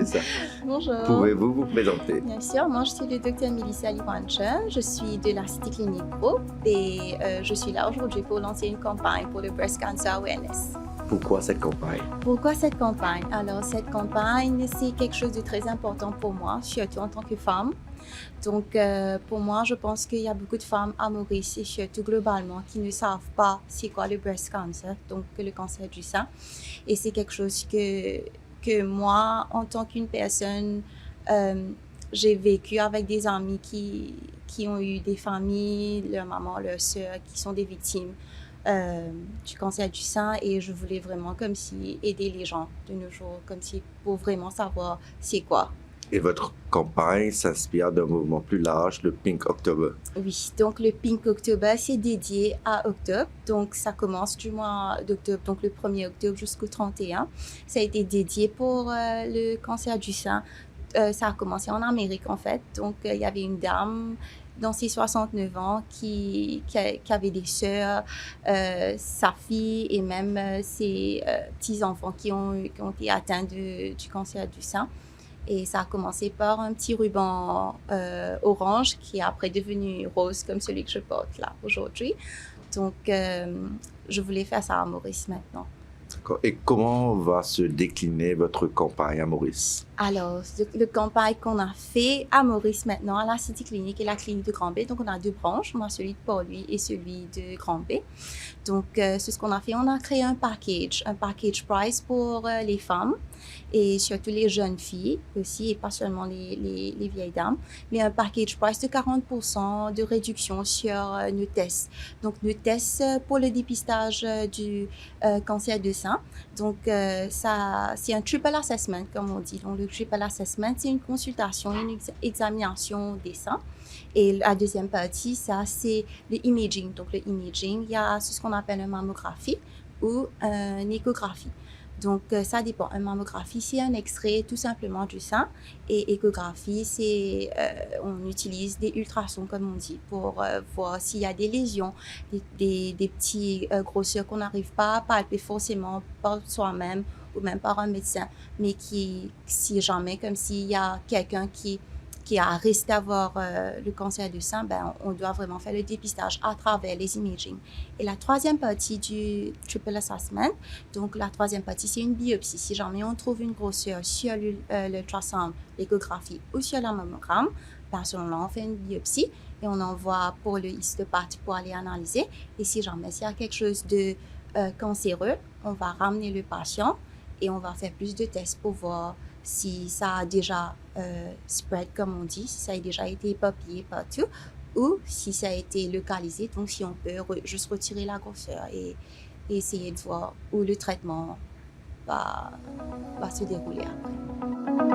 c'est ça. Bonjour. Pouvez-vous vous présenter? Bien sûr, moi je suis le docteur Melissa Liwanche, je suis de la Cité Clinique Group et je suis là aujourd'hui pour lancer une campagne pour le Breast Cancer Awareness. Pourquoi cette campagne? Pourquoi cette campagne? Alors cette campagne, c'est quelque chose de très important pour moi, surtout en tant que femme. Donc pour moi, je pense qu'il y a beaucoup de femmes à Maurice et surtout globalement qui ne savent pas c'est quoi le breast cancer, donc le cancer du sein. Et c'est quelque chose que moi, en tant qu'une personne, j'ai vécu avec des amis qui ont eu des familles, leur maman, leur sœur, qui sont des victimes du cancer du sein et je voulais vraiment comme si aider les gens de nos jours, comme si pour vraiment savoir c'est quoi. Et votre campagne s'inspire d'un mouvement plus large, le Pink October. Oui, donc le Pink October, c'est dédié à octobre. Donc ça commence du mois d'octobre, donc le 1er octobre jusqu'au 31. Ça a été dédié pour le cancer du sein. Ça a commencé en Amérique en fait. Donc il y avait une dame dans ses 69 ans qui avait des sœurs, sa fille et même ses petits-enfants qui ont été atteints du cancer du sein. Et ça a commencé par un petit ruban orange qui est après devenu rose comme celui que je porte là aujourd'hui. Donc, je voulais faire ça à Maurice maintenant. D'accord. Et comment va se décliner votre campagne à Maurice? Alors, le campagne qu'on a fait à Maurice maintenant, à la Cité Clinique et la clinique de Grand-Bay, donc on a deux branches, on a celui de Port-Louis et celui de Grand-Bay. Donc, c'est ce qu'on a fait, on a créé un package price pour les femmes et surtout les jeunes filles aussi, et pas seulement les vieilles dames, mais un package price de 40% de réduction sur nos tests. Donc, nos tests pour le dépistage du cancer de sein. Donc, ça, c'est un triple assessment, comme on dit. Donc, le triple assessment, c'est une consultation, une examination des seins. Et la deuxième partie, ça, c'est le imaging. Donc, le imaging, il y a ce qu'on appelle une mammographie ou une échographie. Donc, ça dépend. Une mammographie, c'est un extrait tout simplement du sein. Et échographie, c'est, on utilise des ultrasons, comme on dit, pour voir s'il y a des lésions, des petits grosseurs qu'on n'arrive pas à palper forcément par soi-même ou même par un médecin, mais si jamais, comme s'il y a quelqu'un qui a risque d'avoir le cancer du sein, ben, on doit vraiment faire le dépistage à travers les imaging. Et la troisième partie du triple assessment, donc la troisième partie, c'est une biopsie. Si jamais on trouve une grosseur sur l'ultrasound, l'échographie ou sur la mammogramme, ben, selon là, on fait une biopsie et on envoie pour le histopath pour aller analyser. Et si jamais il y a quelque chose de cancéreux, on va ramener le patient et on va faire plus de tests pour voir si ça a déjà spread, comme on dit, si ça a déjà été éparpillé partout, ou si ça a été localisé, donc si on peut juste retirer la grosseur et essayer de voir où le traitement va se dérouler après.